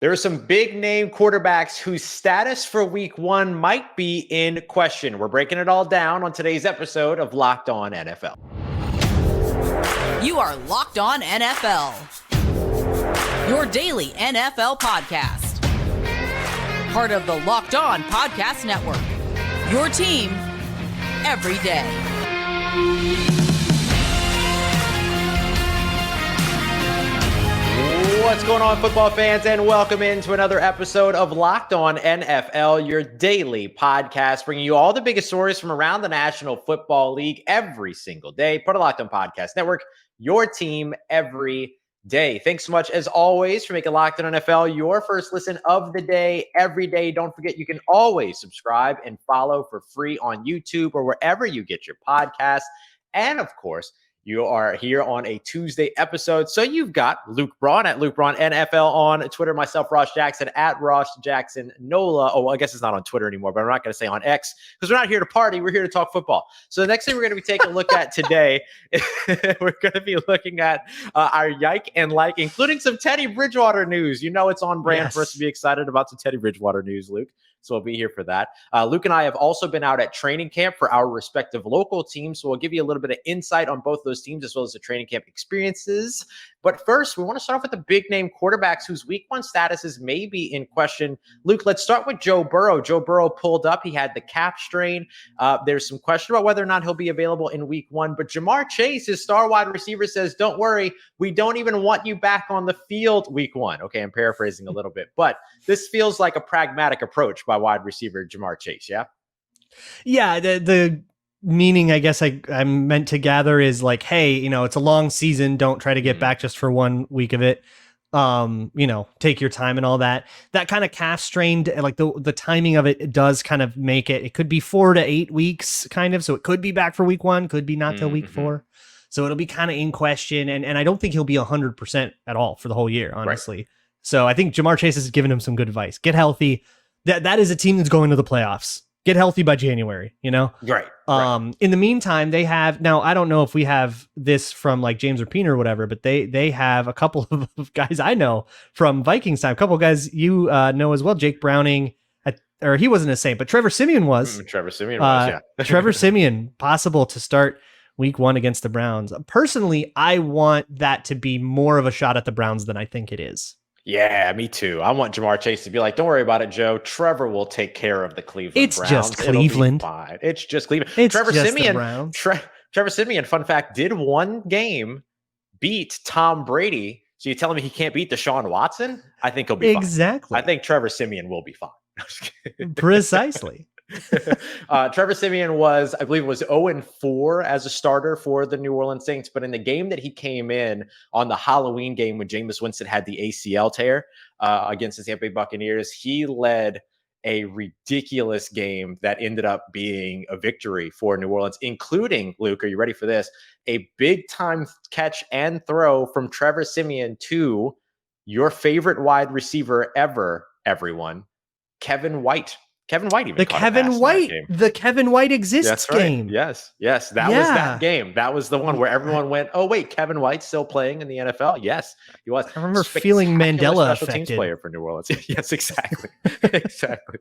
There are some big name quarterbacks whose status for week one might be in question. We're breaking it all down on today's episode of Locked On NFL. You are Locked On NFL, your daily NFL podcast. Part of the Locked On Podcast Network, your team every day. What's going on, football fans, and welcome into another episode of Locked On NFL, your daily podcast, bringing you all the biggest stories from around the National Football League every single day. Part of Locked On Podcast Network, your team every day. Thanks so much, as always, for making Locked On NFL your first listen of the day every day. Don't forget, you can always subscribe and follow for free on YouTube or wherever you get your podcasts. And, of course, you are here on a Tuesday episode. So you've got Luke Braun at Luke Braun NFL on Twitter, myself, Ross Jackson at Ross Jackson Nola. Oh, well, I guess it's not on Twitter anymore, but I'm not going to say on X because we're not here to party. We're here to talk football. So the next thing we're going to be taking a look at today, we're going to be looking at our Yike and Like, including some Teddy Bridgewater news. You know, it's on brand for us to be excited about some Teddy Bridgewater news, Luke. So we'll be here for that. Luke and I have also been out at training camp for our respective local teams. So we'll give you a little bit of insight on both those teams as well as the training camp experiences. But first, we want to start off with the big name quarterbacks whose week one statuses may be in question. Luke, let's start with Joe Burrow. Joe Burrow pulled up. He had the calf strain. There's some question about whether or not he'll be available in week one. But Jamar Chase, his star wide receiver, says, don't worry, we don't even want you back on the field week one. Okay, I'm paraphrasing a little bit. But this feels like a pragmatic approach by wide receiver Jamar Chase, yeah? Yeah, the meaning, I guess I'm meant to gather is like, hey, it's a long season. Don't try to get back just for 1 week of it. Take your time and all that. That kind of calf strained, like the timing of it does kind of make it could be 4 to 8 weeks kind of. So it could be back for week one, could be not till week 4. So it'll be kind of in question. And I don't think he'll be 100% at all for the whole year, honestly. Right. So I think Jamar Chase has given him some good advice. Get healthy. That is a team that's going to the playoffs. Get healthy by January, Right. In the meantime, they have, now I don't know if we have this from like James Rapine or whatever, but they have a couple of guys I know from Vikings time, a couple of guys you know as well, Jake Browning, or he wasn't a Saint, but Trevor Siemian was. Trevor Siemian was, yeah. Trevor Siemian, possible to start week one against the Browns. Personally, I want that to be more of a shot at the Browns than I think it is. Yeah, me too. I want Jamar Chase to be like, don't worry about it, Joe. Trevor will take care of the Cleveland Browns. It's just Cleveland. Fine. It's just Cleveland. It's Trevor just Siemian, the Browns. Trevor Siemian, fun fact, did one game beat Tom Brady. So you're telling me he can't beat Deshaun Watson? I think he'll be fine. Exactly. I think Trevor Siemian will be fine. Precisely. Trevor Siemian was, I believe, was 0-4 as a starter for the New Orleans Saints. But in the game that he came in on the Halloween game when Jameis Winston had the ACL tear against the Tampa Bay Buccaneers, he led a ridiculous game that ended up being a victory for New Orleans, including, Luke, are you ready for this? A big time catch and throw from Trevor Siemian to your favorite wide receiver ever, everyone, Kevin White. Kevin White even the Kevin White exists. That's right. Game. Yes. That was that game. That was the one where everyone went, "Oh wait, Kevin White's still playing in the NFL." Yes, he was. I remember feeling Mandela special affected. Teams player for New Orleans. Yes, exactly, exactly.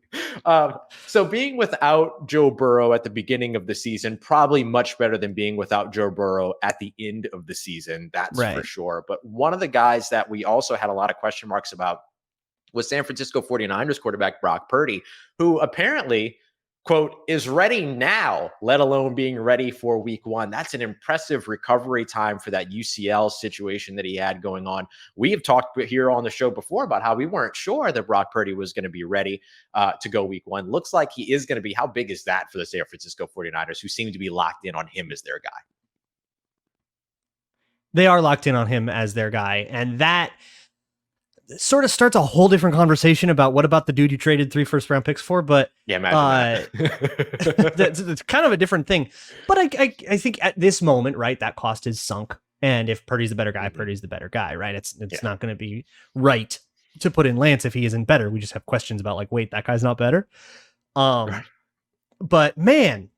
So being without Joe Burrow at the beginning of the season, probably much better than being without Joe Burrow at the end of the season. That's for sure. But one of the guys that we also had a lot of question marks about was San Francisco 49ers quarterback Brock Purdy, who apparently, quote, is ready now, let alone being ready for week one. That's an impressive recovery time for that UCL situation that he had going on. We have talked here on the show before about how we weren't sure that Brock Purdy was going to be ready to go week one. Looks like he is going to be. How big is that for the San Francisco 49ers, who seem to be locked in on him as their guy? They are locked in on him as their guy, and that sort of starts a whole different conversation about what about the dude you traded 3 first-round picks for, but yeah, imagine that. it's kind of a different thing. But I think at this moment, right, that cost is sunk. And if Purdy's the better guy, Purdy's the better guy, right? It's not going to be right to put in Lance if he isn't better. We just have questions about like, wait, that guy's not better. Right. But man,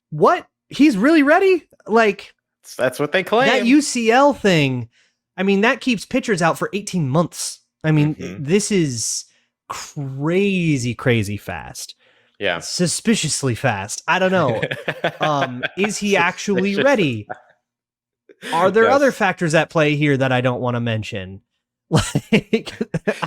what? He's really ready? Like, that's what they claim. That UCL thing, I mean, that keeps pitchers out for 18 months. I mean, this is crazy fast. Yeah. Suspiciously fast. I don't know. Is he actually ready? Are there other factors at play here that I don't want to mention? Like,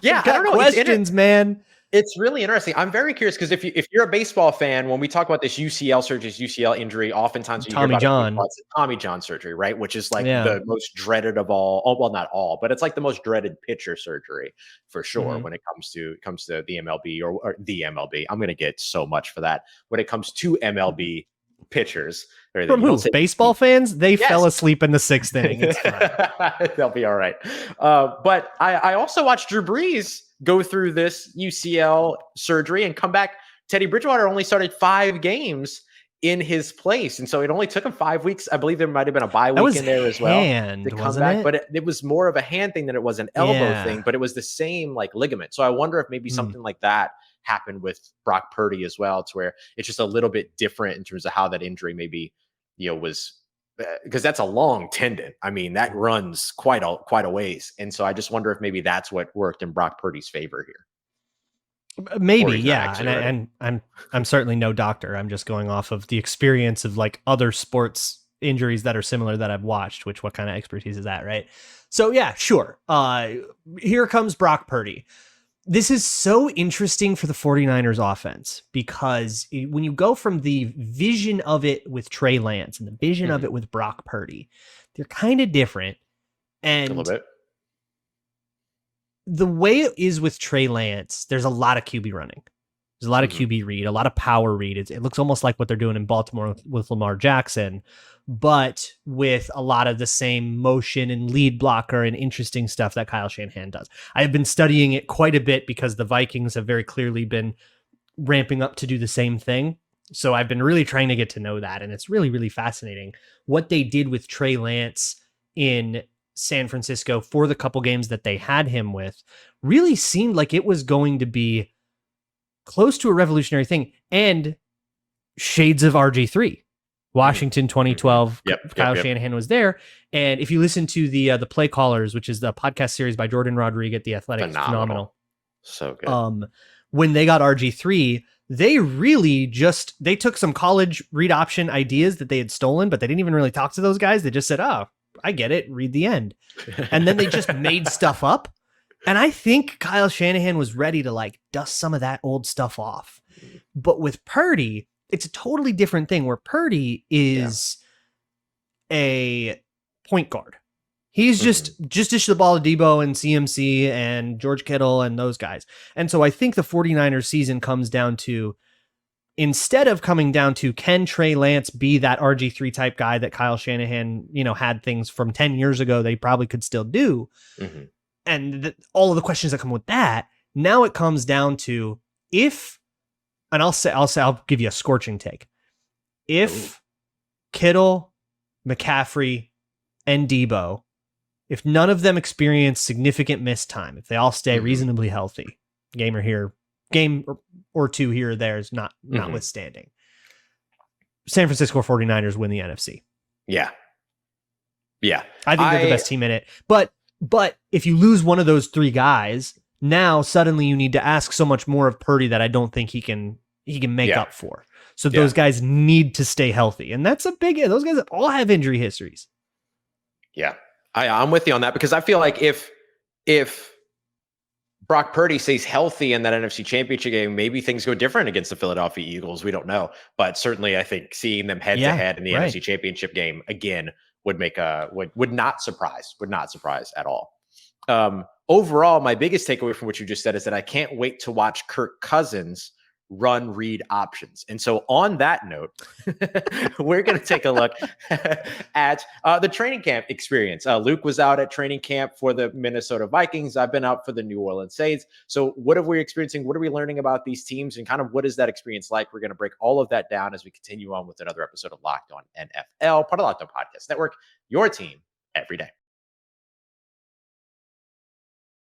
yeah, I don't know. Questions, man. It's really interesting. I'm very curious because if you're a baseball fan, when we talk about this UCL surgery, UCL injury, oftentimes you Tommy hear John. about it's Tommy John surgery, right? Which is like the most dreaded of all. Oh, well, not all, but it's like the most dreaded pitcher surgery for sure when it comes to the MLB or the MLB. I'm going to get so much for that when it comes to MLB pitchers. From who? Baseball fans? They fell asleep in the 6th inning. It's fine. They'll be all right. But I also watched Drew Brees go through this UCL surgery and come back. Teddy Bridgewater only started 5 games in his place. And so it only took him 5 weeks. I believe there might have been a bye week in there as well to come back. But it was more of a hand thing than it was an elbow thing. But it was the same like ligament. So I wonder if maybe something like that happened with Brock Purdy as well, to where it's just a little bit different in terms of how that injury maybe, was, because that's a long tendon. I mean, that runs quite a ways. And so I just wonder if maybe that's what worked in Brock Purdy's favor here. Maybe, yeah. And I'm certainly no doctor. I'm just going off of the experience of like other sports injuries that are similar that I've watched, which what kind of expertise is that, right? So yeah, sure. Here comes Brock Purdy. This is so interesting for the 49ers offense because when you go from the vision of it with Trey Lance and the vision of it with Brock Purdy, they're kind of different. And a little bit. The way it is with Trey Lance, there's a lot of QB running. There's a lot of QB read, a lot of power read. It looks almost like what they're doing in Baltimore with Lamar Jackson, but with a lot of the same motion and lead blocker and interesting stuff that Kyle Shanahan does. I've been studying it quite a bit because the Vikings have very clearly been ramping up to do the same thing. So I've been really trying to get to know that. And it's really, really fascinating what they did with Trey Lance in San Francisco for the couple games that they had him with. Really seemed like it was going to be close to a revolutionary thing, and shades of RG3. Washington 2012, Kyle Shanahan was there. And if you listen to the Play Callers, which is the podcast series by Jordan Rodriguez at The Athletic, phenomenal. So good. When they got RG3, they really they took some college read option ideas that they had stolen, but they didn't even really talk to those guys. They just said, oh, I get it, read the end. And then they just made stuff up. And I think Kyle Shanahan was ready to like dust some of that old stuff off. But with Purdy, it's a totally different thing where Purdy is a point guard. He's just dish the ball to Debo and CMC and George Kittle and those guys. And so I think the 49ers season comes down to, instead of coming down to, can Trey Lance be that RG3 type guy that Kyle Shanahan, had things from 10 years ago they probably could still do. And all of the questions that come with that. Now it comes down to I'll give you a scorching take. If Kittle, McCaffrey, and Debo, if none of them experience significant missed time, if they all stay reasonably healthy, game or two here or there is notwithstanding, San Francisco 49ers win the NFC. Yeah. I think they're the best team in it. But if you lose one of those 3 guys, now suddenly you need to ask so much more of Purdy that I don't think he can make up for. So those guys need to stay healthy. And that's those guys all have injury histories. Yeah. I'm with you on that, because I feel like if Brock Purdy stays healthy in that NFC Championship game, maybe things go different against the Philadelphia Eagles. We don't know. But certainly I think seeing them head to head in the NFC Championship game again would not surprise at all. Overall, my biggest takeaway from what you just said is that I can't wait to watch Kirk Cousins run read options. And so on that note, we're going to take a look at the training camp experience. Luke was out at training camp for the Minnesota Vikings. I've been out for the New Orleans Saints. So what are we experiencing? What are we learning about these teams, and kind of what is that experience like? We're going to break all of that down as we continue on with another episode of Locked On NFL, part of Locked On Podcast Network, your team every day.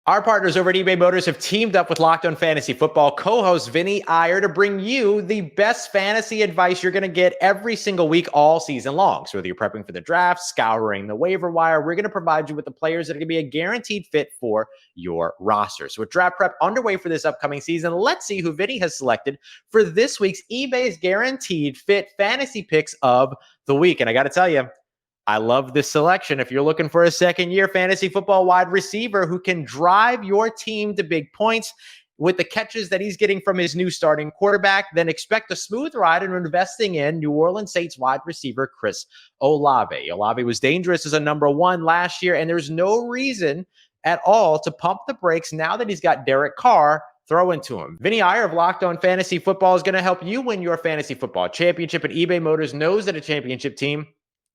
Our partners over at eBay Motors have teamed up with Locked On Fantasy Football co-host Vinny Iyer to bring you the best fantasy advice you're going to get every single week all season long. So whether you're prepping for the draft, scouring the waiver wire, we're going to provide you with the players that are going to be a guaranteed fit for your roster. So with draft prep underway for this upcoming season, let's see who Vinny has selected for this week's eBay's guaranteed fit fantasy picks of the week. And I got to tell you, I love this selection. If you're looking for a second-year fantasy football wide receiver who can drive your team to big points with the catches that he's getting from his new starting quarterback, then expect a smooth ride in investing in New Orleans Saints wide receiver Chris Olave. Olave was dangerous as a number one last year, and there's no reason at all to pump the brakes now that he's got Derek Carr throwing to him. Vinny Iyer of Locked On Fantasy Football is going to help you win your fantasy football championship, and eBay Motors knows that a championship team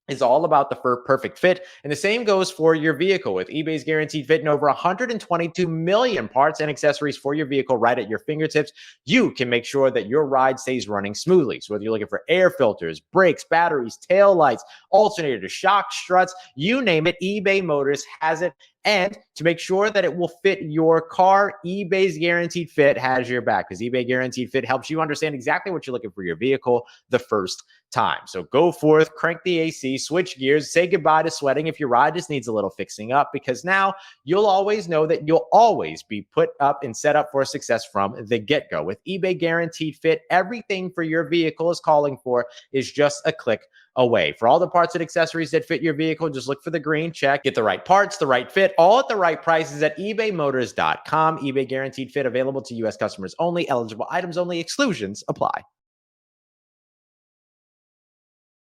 is all about the perfect fit. And the same goes for your vehicle with eBay's guaranteed fit and over 122 million parts and accessories for your vehicle right at your fingertips. You can make sure that your ride stays running smoothly. So whether you're looking for air filters, brakes, batteries, tail lights, alternators, shock struts, you name it, eBay Motors has it. And to make sure that it will fit your car, eBay's Guaranteed Fit has your back, because eBay Guaranteed Fit helps you understand exactly what you're looking for your vehicle the first time. So go forth, crank the AC, switch gears, say goodbye to sweating if your ride just needs a little fixing up, because now you'll always know that you'll always be put up and set up for success from the get-go. With eBay Guaranteed Fit, everything for your vehicle is calling for is just a click away. For all the parts and accessories that fit your vehicle, just look for the green check. Get the right parts, the right fit, all at the right prices at ebaymotors.com. eBay Guaranteed Fit available to U.S. customers only. Eligible items only. Exclusions apply.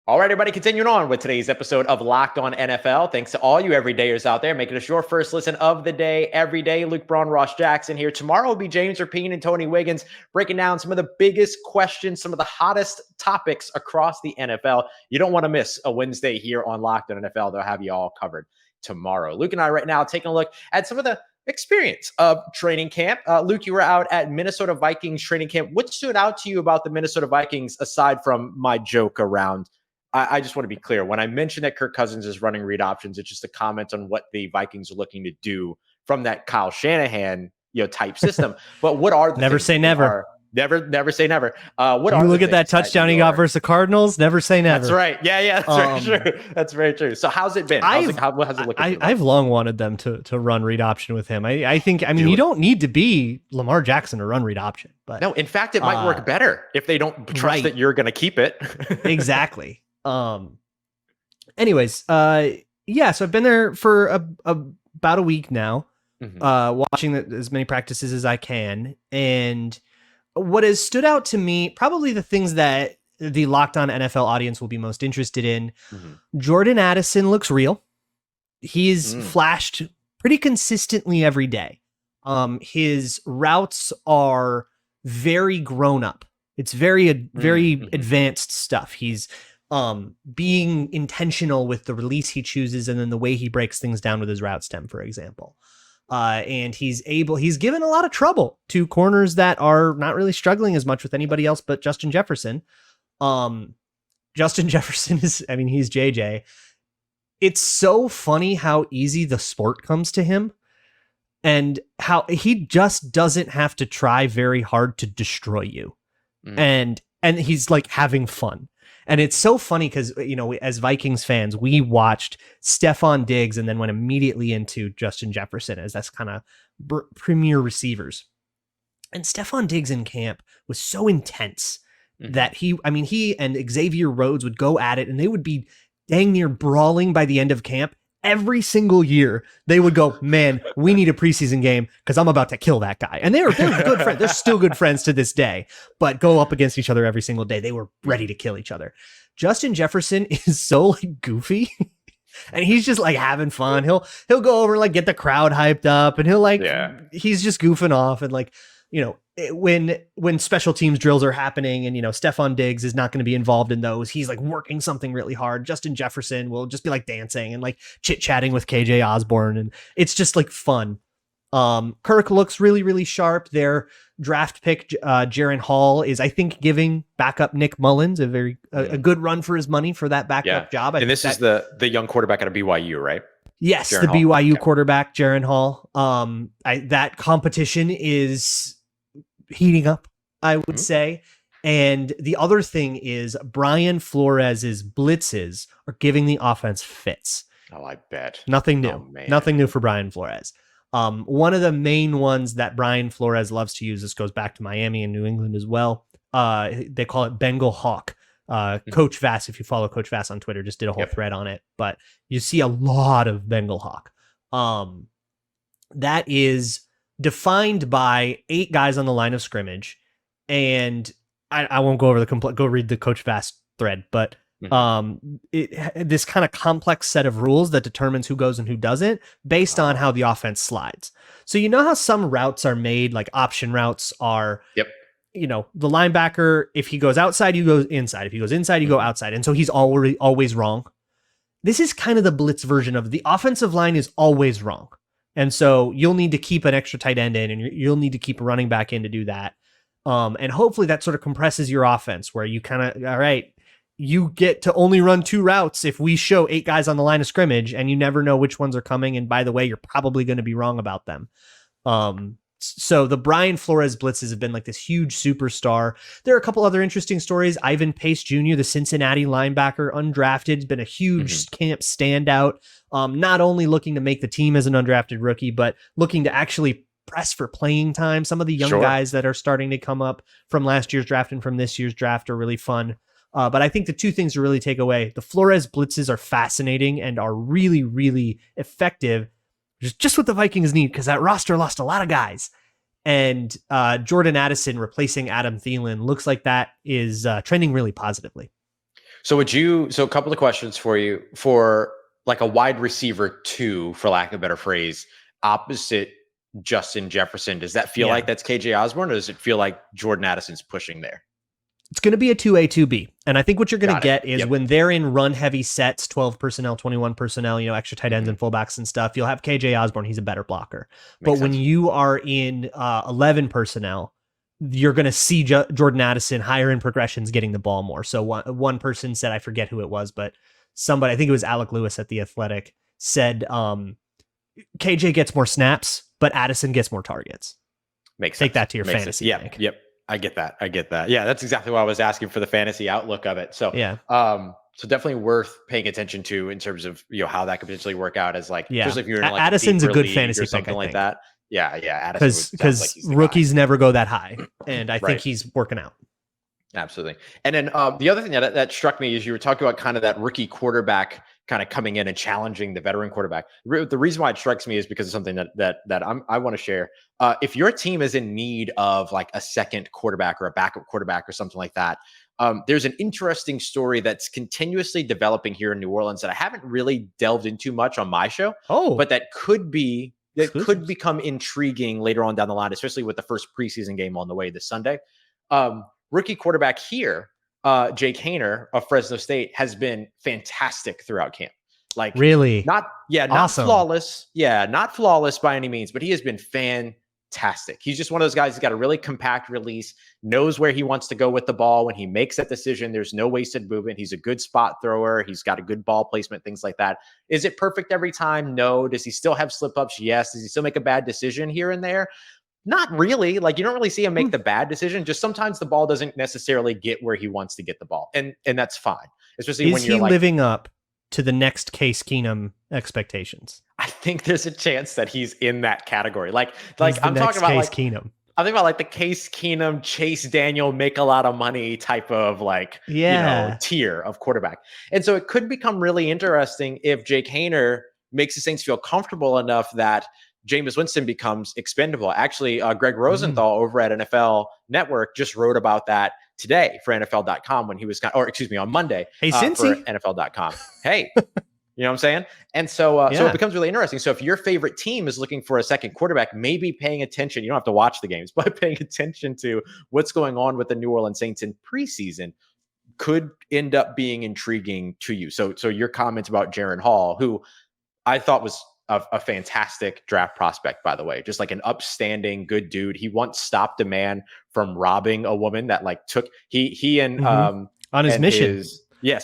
All right, everybody, continuing on with today's episode of Locked On NFL. Thanks to all you everydayers out there making us your first listen of the day every day. Luke Braun, Ross Jackson here. Tomorrow will be James Rapine and Tony Wiggins breaking down some of the biggest questions, some of the hottest topics across the NFL. You don't want to miss a Wednesday here on Locked On NFL. They'll have you all covered tomorrow. Luke and I right now taking a look at some of the experience of training camp. Luke, you were out at Minnesota Vikings training camp. What stood out to you about the Minnesota Vikings aside from my joke around? I just want to be clear. When I mentioned that Kirk Cousins is running read options, it's just a comment on what the Vikings are looking to do from that Kyle Shanahan, type system. But what are the never say never. Never say never. What you look at that touchdown he got versus the Cardinals? Never say never. That's right. Yeah, that's very true. That's very true. So how's it been? How's it looking? I've long wanted them to run read option with him. I think you don't need to be Lamar Jackson to run read option. But no, in fact, it might work better if they don't trust that you're going to keep it. Exactly. Anyways, so I've been there for about a week now, watching as many practices as I can. And what has stood out to me, probably the things that the Locked On NFL audience will be most interested in, Jordan Addison looks real. He's flashed pretty consistently every day. His routes are very grown up. It's very advanced stuff. He's being intentional with the release he chooses and then the way he breaks things down with his route stem, for example. And he's given a lot of trouble to corners that are not really struggling as much with anybody else but Justin Jefferson. Justin Jefferson he's JJ. It's so funny how easy the sport comes to him and how he just doesn't have to try very hard to destroy you. And he's like having fun. And it's so funny because, as Vikings fans, we watched Stephon Diggs and then went immediately into Justin Jefferson as that's kind of premier receivers. And Stephon Diggs in camp was so intense that he and Xavier Rhodes would go at it and they would be dang near brawling by the end of camp. Every single year, they would go, man, we need a preseason game because I'm about to kill that guy. And they're good friends. They're still good friends to this day, but go up against each other every single day. They were ready to kill each other. Justin Jefferson is so goofy and he's just having fun. He'll go over and get the crowd hyped up and he's just goofing off and when special teams drills are happening and, Stephon Diggs is not going to be involved in those. He's working something really hard. Justin Jefferson will just be dancing and chit chatting with KJ Osborne. And it's just fun. Kirk looks really, really sharp. Their draft pick, Jaren Hall, is, I think, giving backup Nick Mullins a good run for his money for that backup job. And this is the young quarterback out of BYU, right? Yes, Jaren the Hall? BYU Okay. quarterback, Jaren Hall. That competition is heating up, I would say. And the other thing is Brian Flores's blitzes are giving the offense fits. Oh, I bet. Nothing new. Oh, man. Nothing new for Brian Flores. One of the main ones that Brian Flores loves to use, this goes back to Miami and New England as well. They call it Bengal Hawk. Coach Vass, if you follow Coach Vass on Twitter, just did a whole thread on it. But you see a lot of Bengal Hawk. That is defined by 8 guys on the line of scrimmage. And I won't go over go read the Coach Vass thread, but this kind of complex set of rules that determines who goes and who doesn't based on how the offense slides. So you know how some routes are made, like option routes are, you know, the linebacker, if he goes outside, you go inside. If he goes inside, you go outside. And so he's always wrong. This is kind of the blitz version of the offensive line is always wrong. And so you'll need to keep an extra tight end in, and you'll need to keep a running back in to do that. And hopefully that sort of compresses your offense where you kind of, all right, you get to only run 2 routes if we show 8 guys on the line of scrimmage, and you never know which ones are coming. And by the way, you're probably going to be wrong about them. So the Brian Flores blitzes have been like this huge superstar. There are a couple other interesting stories. Ivan Pace Jr., the Cincinnati linebacker, undrafted, has been a huge camp standout. Not only looking to make the team as an undrafted rookie, but looking to actually press for playing time. Some of the young guys that are starting to come up from last year's draft and from this year's draft are really fun. But I think the 2 things to really take away, the Flores blitzes are fascinating and are really, really effective. Just what the Vikings need, because that roster lost a lot of guys. And Jordan Addison replacing Adam Thielen looks like that is trending really positively. So a couple of questions for you. For like a wide receiver 2, for lack of a better phrase, opposite Justin Jefferson, does that feel like that's KJ Osborne, or does it feel like Jordan Addison's pushing there? It's going to be a 2A, 2B. And I think what you're going to get is when they're in run heavy sets, 12 personnel, 21 personnel, you know, extra tight ends and fullbacks and stuff, you'll have KJ Osborne. He's a better blocker. Makes sense. When you are in 11 personnel, you're going to see Jordan Addison higher in progressions getting the ball more. So one person said, I forget who it was, but somebody, I think it was Alec Lewis at The Athletic, said KJ gets more snaps, but Addison gets more targets. Makes sense. Take that to your fantasy. Yep. I get that. Yeah, that's exactly why I was asking for the fantasy outlook of it. So so definitely worth paying attention to in terms of, you know, how that could potentially work out as like, especially if you're in like Addison's a good fantasy or something pick, like that. Yeah, Addison, because rookies never go that high, and I think he's working out. Absolutely. And then the other thing that struck me is you were talking about kind of that rookie quarterback kind of coming in and challenging the veteran quarterback. The reason why it strikes me is because of something that I want to share. If your team is in need of like a second quarterback or a backup quarterback or something like that, there's an interesting story that's continuously developing here in New Orleans that I haven't really delved into much on my show. But that could become intriguing later on down the line, especially with the first preseason game on the way this Sunday. Rookie quarterback here, Jake Haener of Fresno State, has been fantastic throughout camp. Like really, not awesome. flawless. Yeah, not flawless by any means, but he has been fantastic. He's just one of those guys who's got a really compact release, knows where he wants to go with the ball. When he makes that decision, there's no wasted movement. He's a good spot thrower. He's got a good ball placement, things like that. Is it perfect every time? No. Does he still have slip ups? Yes. Does he still make a bad decision here and there? Not really. Like, you don't really see him make the bad decision. Just sometimes the ball doesn't necessarily get where he wants to get the ball. And that's fine. Especially when you're like, living up to the next Case Keenum expectations? I think there's a chance that he's in that category. Like I'm talking about Case like Keenum. I think about like the Case Keenum, Chase Daniel, make a lot of money type of like, you know, tier of quarterback. And so it could become really interesting if Jake Haener makes the Saints feel comfortable enough that Jameis Winston becomes expendable. Actually, Greg Rosenthal over at NFL Network just wrote about that today for NFL.com when he was, on Monday for NFL.com. Hey, you know what I'm saying? And so it becomes really interesting. So if your favorite team is looking for a second quarterback, maybe paying attention, you don't have to watch the games, but paying attention to what's going on with the New Orleans Saints in preseason could end up being intriguing to you. So your comments about Jaren Hall, who I thought was a fantastic draft prospect, by the way, just like an upstanding, good dude. He once stopped a man from robbing a woman that like took on his mission.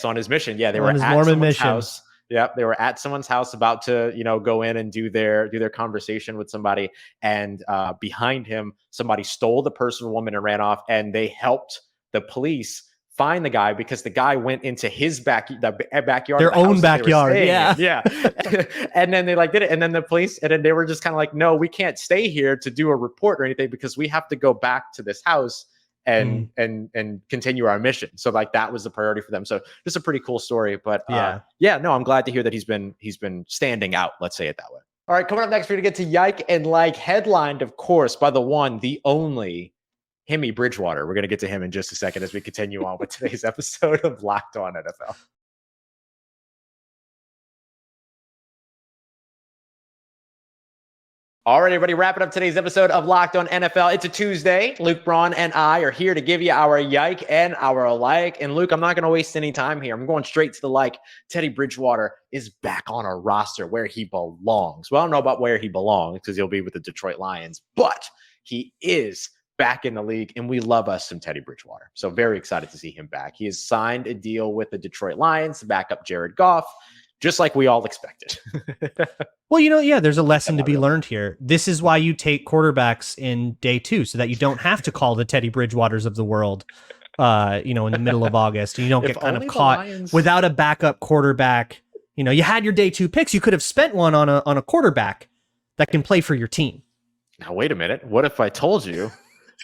On his mission. Yeah. They were at someone's house. Yep, they were at someone's house about to, go in and do their conversation with somebody, and behind him, somebody stole the purse of a woman and ran off, and they helped the police find the guy because the guy went into his backyard, their own backyard. Yeah. And then they did it. And then the police, and then they were just kind of like, no, we can't stay here to do a report or anything because we have to go back to this house and continue our mission. So that was the priority for them. So just a pretty cool story, but no, I'm glad to hear that he's been standing out. Let's say it that way. All right. Coming up next, we're going to get to Yike and Like, headlined, of course, by the one, the only Hemi Bridgewater. We're going to get to him in just a second as we continue on with today's episode of Locked On NFL. All right, everybody, wrapping up today's episode of Locked On NFL. It's a Tuesday. Luke Braun and I are here to give you our Yike and our Like. And Luke, I'm not going to waste any time here. I'm going straight to the like. Teddy Bridgewater is back on our roster where he belongs. Well, I don't know about where he belongs because he'll be with the Detroit Lions, but he is back in the league, and we love us some Teddy Bridgewater. So very excited to see him back. He has signed a deal with the Detroit Lions to back up Jared Goff, just like we all expected. Well, there's a lesson to be learned here. This is why you take quarterbacks in day 2, so that you don't have to call the Teddy Bridgewaters of the world, in the middle of August. And you don't get kind of caught without a backup quarterback. You had your day 2 picks. You could have spent one on a quarterback that can play for your team. Now, wait a minute. What if I told you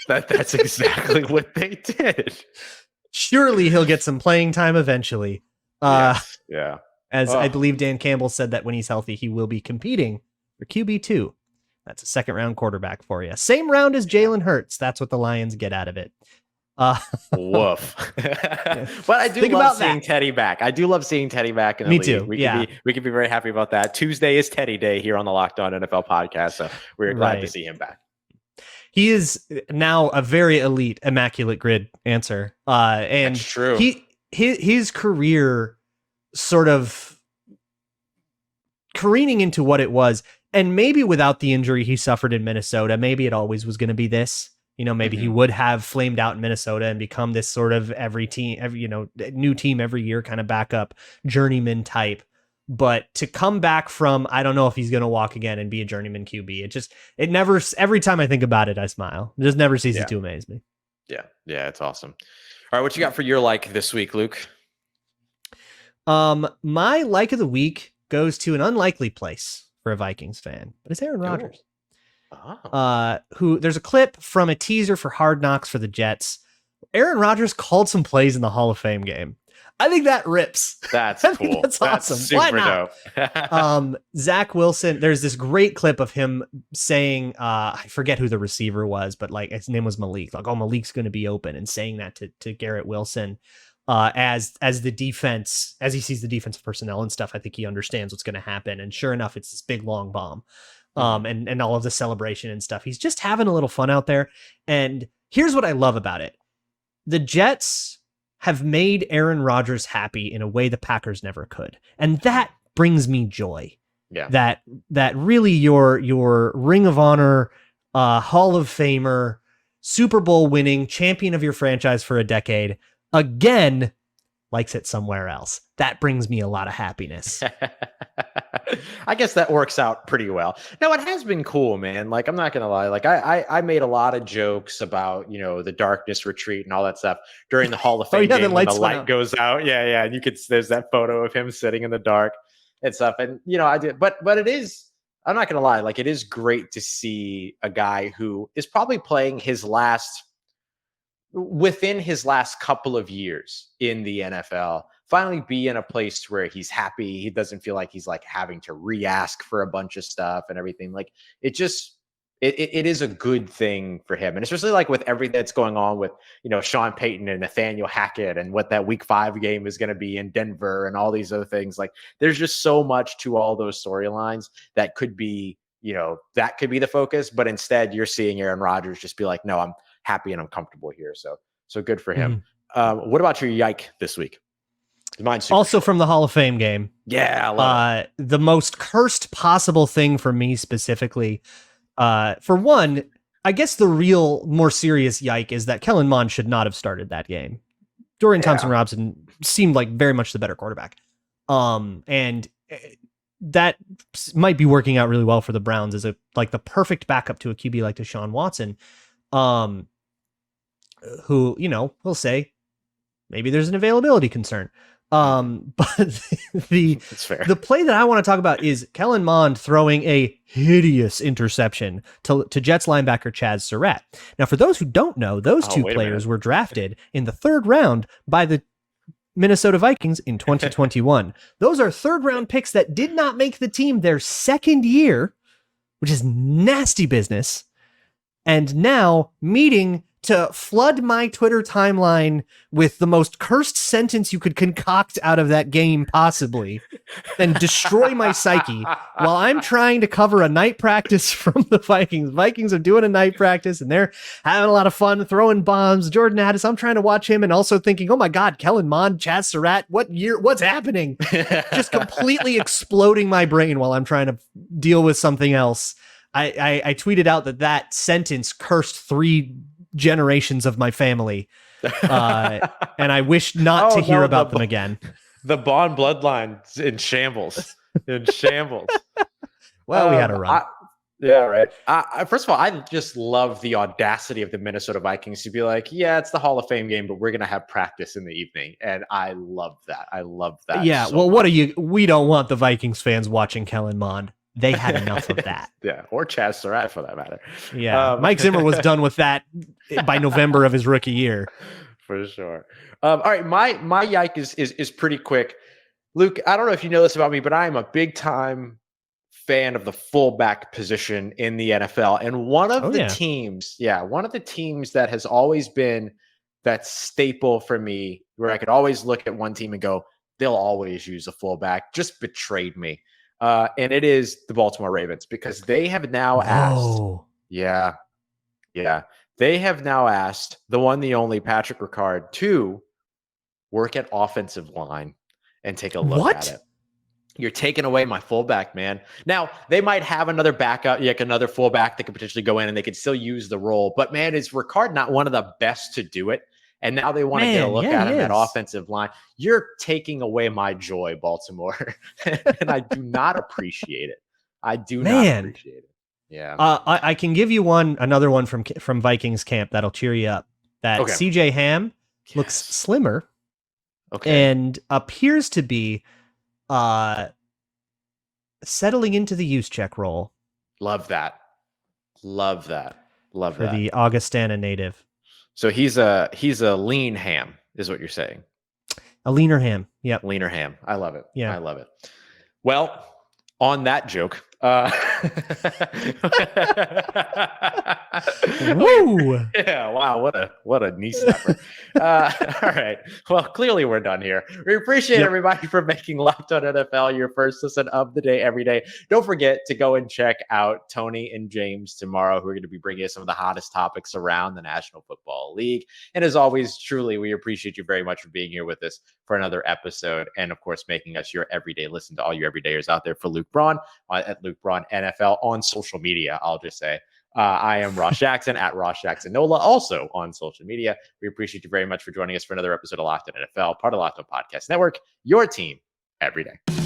that's exactly what they did? Surely he'll get some playing time eventually. Yes. Yeah. As I believe Dan Campbell said that when he's healthy, he will be competing for QB2. That's a second-round quarterback for you. Same round as Jalen Hurts. That's what the Lions get out of it. Woof. But I do love seeing Teddy back. I do love seeing Teddy back in the league. Too. We can be very happy about that. Tuesday is Teddy Day here on the Locked On NFL podcast, so we're glad to see him back. He is now a very elite immaculate grid answer. And that's true. His career sort of careening into what it was, and maybe without the injury he suffered in Minnesota, maybe it always was going to be this. Maybe he would have flamed out in Minnesota and become this sort of new team every year kind of backup journeyman type. But to come back from, I don't know if he's going to walk again and be a journeyman QB. It never, every time I think about it, I smile. It just never ceases to amaze me. Yeah. Yeah. It's awesome. All right. What you got for your like this week, Luke? My like of the week goes to an unlikely place for a Vikings fan, but it's Aaron Rodgers. Who there's a clip from a teaser for Hard Knocks for the Jets. Aaron Rodgers called some plays in the Hall of Fame game. I think that rips. That's cool. That's awesome. Super dope. Zach Wilson, there's this great clip of him saying, I forget who the receiver was, but his name was Malik. Malik's going to be open, and saying that to Garrett Wilson. As the defense, as he sees the defensive personnel and stuff, I think he understands what's going to happen. And sure enough, it's this big long bomb. And all of the celebration and stuff. He's just having a little fun out there. And here's what I love about it. The Jets have made Aaron Rodgers happy in a way the Packers never could. And that brings me joy. Yeah. That really your Ring of Honor, Hall of Famer, Super Bowl winning champion of your franchise for a decade, again, likes it somewhere else. That brings me a lot of happiness. I guess that works out pretty well. No, it has been cool, man. I'm not gonna lie. I made a lot of jokes about, the darkness retreat and all that stuff during the Hall of Fame game when the light goes out. Yeah. And there's that photo of him sitting in the dark and stuff. And I did, but it is, I'm not gonna lie, it is great to see a guy who is probably playing within his last couple of years in the NFL, finally be in a place where he's happy. He doesn't feel like he's having to re-ask for a bunch of stuff and everything. It is a good thing for him. And especially with everything that's going on with, Sean Payton and Nathaniel Hackett and what that week 5 game is going to be in Denver and all these other things. There's just so much to all those storylines that could be, that could be the focus, but instead you're seeing Aaron Rodgers just be no, I'm happy and I'm comfortable here. So good for him. What about your Yike this week? Mine's also short. From the Hall of Fame game. Yeah, I love it. The most cursed possible thing for me specifically. For one, I guess the real more serious yike is that Kellen Mond should not have started that game. Dorian Thompson-Robinson seemed like very much the better quarterback. And that might be working out really well for the Browns as like the perfect backup to a QB like Deshaun Watson, who, we'll say maybe there's an availability concern. But the play that I want to talk about is Kellen Mond throwing a hideous interception to Jets linebacker Chaz Surratt. Now, for those who don't know, those two players were drafted in the 3rd round by the Minnesota Vikings in 2021. Those are 3rd round picks that did not make the team their 2nd year, which is nasty business. And now meeting to flood my Twitter timeline with the most cursed sentence you could concoct out of that game possibly, and destroy my psyche while I'm trying to cover a night practice from the Vikings. Vikings are doing a night practice and they're having a lot of fun throwing bombs. Jordan Addison, I'm trying to watch him and also thinking, oh my God, Kellen Mond, Chaz Surratt, what's happening? Just completely exploding my brain while I'm trying to deal with something else. I tweeted out that sentence cursed 3 generations of my family, and I wish not to hear about them again. The Bond bloodline in shambles. Well, we had a run. First of all, I just love the audacity of the Minnesota Vikings to be like, yeah, it's the Hall of Fame game, but we're going to have practice in the evening. And I love that. Yeah. So well, we don't want the Vikings fans watching Kellen Mond. They had enough of that. Yeah, or Chaz Surratt for that matter. Yeah, Mike Zimmer was done with that by November of his rookie year. For sure. All right, my yike is pretty quick. Luke, I don't know if you know this about me, but I am a big time fan of the fullback position in the NFL. And one of the teams that has always been that staple for me, where I could always look at one team and go, they'll always use a fullback, just betrayed me. And it is the Baltimore Ravens, because they have now asked, they have now asked the one, the only Patrick Ricard to work at offensive line and take a look at it. You're taking away my fullback, man. Now, they might have another backup, like another fullback that could potentially go in and they could still use the role. But man, is Ricard not one of the best to do it? And now they want to get a look at him at offensive line. You're taking away my joy, Baltimore. And I do not appreciate it. Not appreciate it. Yeah. I can give you another one from Vikings camp that'll cheer you up. That CJ Ham looks slimmer and appears to be settling into the use check role. Love that. For the Augustana native. So he's a lean ham, is what you're saying. A leaner ham. Yep. Leaner ham. I love it. Yeah. I love it. Well, on that joke. Woo! Yeah, wow, what a knee snapper. All right. Well, clearly we're done here. We appreciate everybody for making Locked On NFL your first listen of the day every day. Don't forget to go and check out Tony and James tomorrow, who are going to be bringing us some of the hottest topics around the National Football League. And as always, truly, we appreciate you very much for being here with us for another episode, and of course, making us your everyday listen to all you everydayers out there. For Luke Braun at Luke Braun NFL on social media, I'll just say. I am Ross Jackson at Ross Jackson Nola, also on social media. We appreciate you very much for joining us for another episode of Locked On NFL, part of Locked On Podcast Network, your team every day.